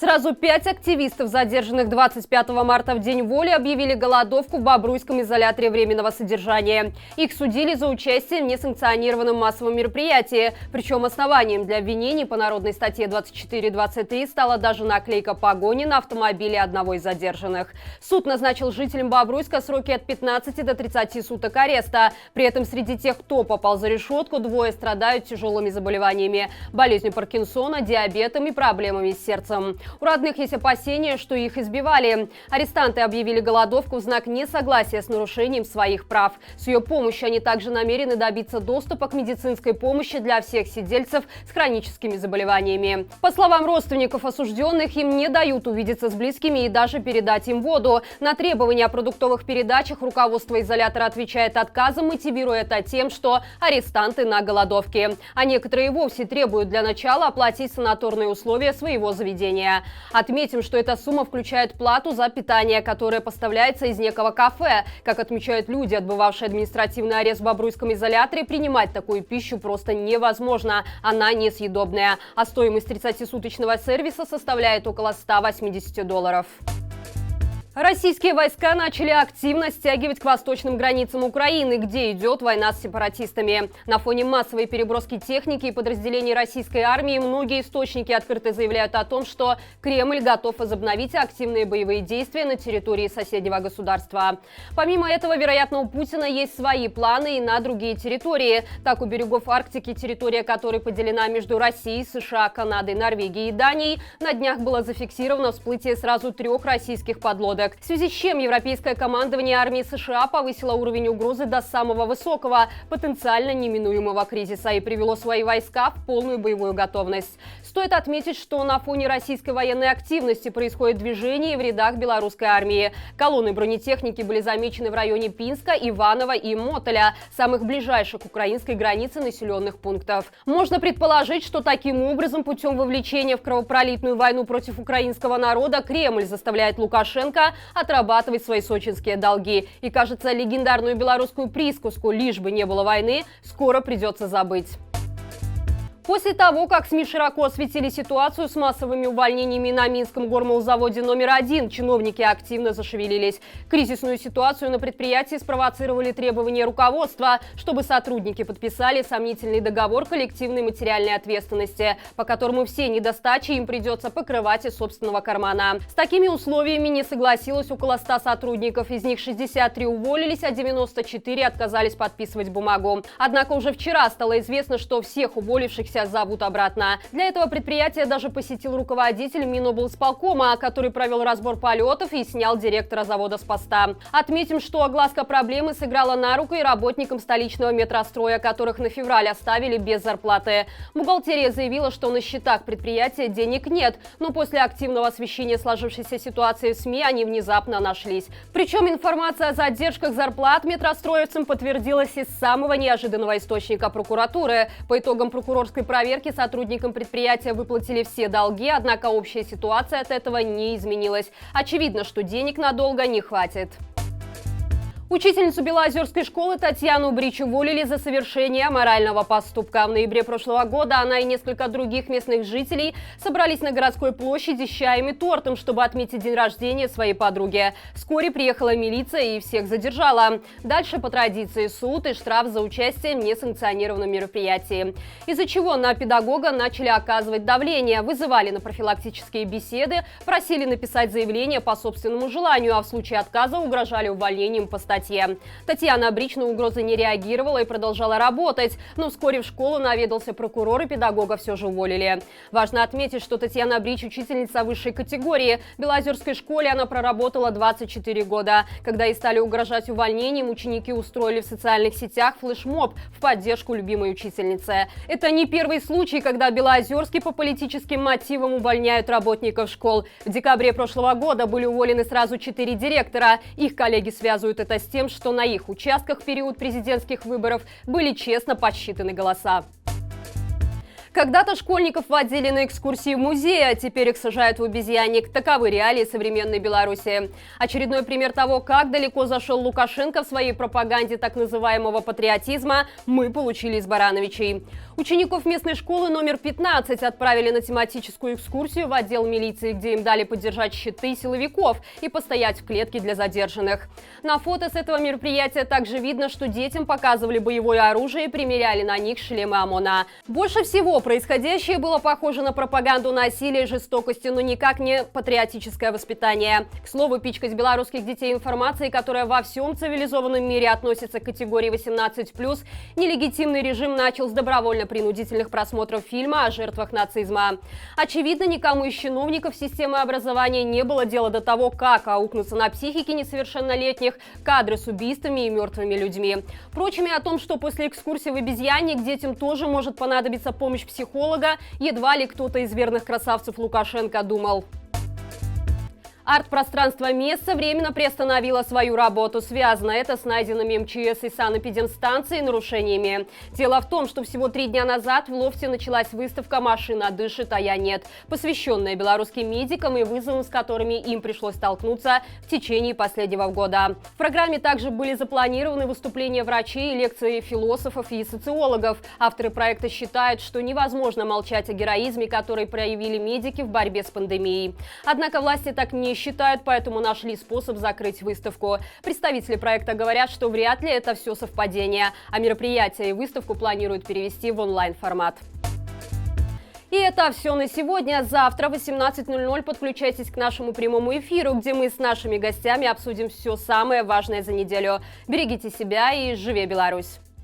Сразу 5 активистов, задержанных 25 марта в День воли, объявили голодовку в Бобруйском изоляторе временного содержания. Их судили за участие в несанкционированном массовом мероприятии. Причем основанием для обвинений по народной статье 24-23 стала даже наклейка погони на автомобиле одного из задержанных. Суд назначил жителям Бобруйска сроки от 15 до 30 суток ареста. При этом среди тех, кто попал за решетку, двое страдают тяжелыми заболеваниями – болезнью Паркинсона, диабетом и проблемами с сердцем. У родных есть опасения, что их избивали. Арестанты объявили голодовку в знак несогласия с нарушением своих прав. С ее помощью они также намерены добиться доступа к медицинской помощи для всех сидельцев с хроническими заболеваниями. По словам родственников осужденных, им не дают увидеться с близкими и даже передать им воду. На требования о продуктовых передачах руководство изолятора отвечает отказом, мотивируя это тем, что арестанты на голодовке. А некоторые вовсе требуют для начала оплатить санаторные условия своего заведения. Отметим, что эта сумма включает плату за питание, которое поставляется из некого кафе. Как отмечают люди, отбывавшие административный арест в Бобруйском изоляторе, принимать такую пищу просто невозможно. Она несъедобная. А стоимость 30-суточного сервиса составляет около $180. Российские войска начали активно стягивать к восточным границам Украины, где идет война с сепаратистами. На фоне массовой переброски техники и подразделений российской армии многие источники открыто заявляют о том, что Кремль готов возобновить активные боевые действия на территории соседнего государства. Помимо этого, вероятно, у Путина есть свои планы и на другие территории. Так, у берегов Арктики, территория которой поделена между Россией, США, Канадой, Норвегией и Данией, на днях было зафиксировано всплытие сразу 3 российских подлодок. В связи с чем европейское командование армии США повысило уровень угрозы до самого высокого, потенциально неминуемого кризиса и привело свои войска в полную боевую готовность. Стоит отметить, что на фоне российской военной активности происходит движение в рядах белорусской армии. Колонны бронетехники были замечены в районе Пинска, Иваново и Мотоля, самых ближайших к украинской границе населенных пунктов. Можно предположить, что таким образом, путем вовлечения в кровопролитную войну против украинского народа, Кремль заставляет Лукашенко отрабатывать свои сочинские долги. И, кажется, легендарную белорусскую присказку «лишь бы не было войны» скоро придется забыть. После того, как СМИ широко осветили ситуацию с массовыми увольнениями на Минском гормолзаводе номер 1, чиновники активно зашевелились. Кризисную ситуацию на предприятии спровоцировали требования руководства, чтобы сотрудники подписали сомнительный договор коллективной материальной ответственности, по которому все недостачи им придется покрывать из собственного кармана. С такими условиями не согласилось около 100 сотрудников, из них 63 уволились, а 94 отказались подписывать бумагу. Однако уже вчера стало известно, что всех уволившихся зовут обратно. Для этого предприятия даже посетил руководитель Миноблсполкома, который провел разбор полетов и снял директора завода с поста. Отметим, что огласка проблемы сыграла на руку и работникам столичного метростроя, которых на февраль оставили без зарплаты. Бухгалтерия заявила, что на счетах предприятия денег нет, но после активного освещения сложившейся ситуации в СМИ они внезапно нашлись. Причем информация о задержках зарплат метростроевцам подтвердилась из самого неожиданного источника — прокуратуры. По итогам прокурорской проверки сотрудникам предприятия выплатили все долги, однако общая ситуация от этого не изменилась. Очевидно, что денег надолго не хватит. Учительницу Белоозерской школы Татьяну Брич уволили за совершение аморального поступка. В ноябре прошлого года она и несколько других местных жителей собрались на городской площади с чаем и тортом, чтобы отметить день рождения своей подруги. Вскоре приехала милиция и всех задержала. Дальше по традиции суд и штраф за участие в несанкционированном мероприятии. Из-за чего на педагога начали оказывать давление, вызывали на профилактические беседы, просили написать заявление по собственному желанию, а в случае отказа угрожали увольнением по статье. Татьяна Брич на угрозы не реагировала и продолжала работать, но вскоре в школу наведался прокурор, и педагога все же уволили. Важно отметить, что Татьяна Брич – учительница высшей категории. В Белоозерской школе она проработала 24 года. Когда ей стали угрожать увольнением, ученики устроили в социальных сетях флешмоб в поддержку любимой учительницы. Это не первый случай, когда Белоозерске по политическим мотивам увольняют работников школ. В декабре прошлого года были уволены сразу 4 директора. Их коллеги связывают это с тем, что на их участках в период президентских выборов были честно подсчитаны голоса. Когда-то школьников водили на экскурсии в музей, а теперь их сажают в обезьянник. Таковы реалии современной Беларуси. Очередной пример того, как далеко зашел Лукашенко в своей пропаганде так называемого патриотизма, мы получили из Барановичей. Учеников местной школы номер 15 отправили на тематическую экскурсию в отдел милиции, где им дали поддержать щиты силовиков и постоять в клетке для задержанных. На фото с этого мероприятия также видно, что детям показывали боевое оружие и примеряли на них шлемы ОМОНа. Больше всего происходящее было похоже на пропаганду насилия и жестокости, но никак не патриотическое воспитание. К слову, пичкать белорусских детей информацией, которая во всем цивилизованном мире относится к категории 18+, нелегитимный режим начал с добровольно-принудительных просмотров фильма о жертвах нацизма. Очевидно, никому из чиновников системы образования не было дела до того, как аукнуться на психике несовершеннолетних кадры с убийствами и мертвыми людьми. Впрочем, и о том, что после экскурсии в обезьянник детям тоже может понадобиться помощь психолога, едва ли кто-то из верных красавцев Лукашенко думал. Арт-пространство Месса временно приостановило свою работу. Связано это с найденными МЧС и санэпидемстанцией нарушениями. Дело в том, что всего 3 дня назад в лофте началась выставка «Машина дышит, а я нет», посвященная белорусским медикам и вызовам, с которыми им пришлось столкнуться в течение последнего года. В программе также были запланированы выступления врачей и лекции философов и социологов. Авторы проекта считают, что невозможно молчать о героизме, который проявили медики в борьбе с пандемией. Однако власти так не считают, поэтому нашли способ закрыть выставку. Представители проекта говорят, что вряд ли это все совпадение, а мероприятие и выставку планируют перевести в онлайн-формат. И это все на сегодня. Завтра в 18:00 подключайтесь к нашему прямому эфиру, где мы с нашими гостями обсудим все самое важное за неделю. Берегите себя и живи Беларусь!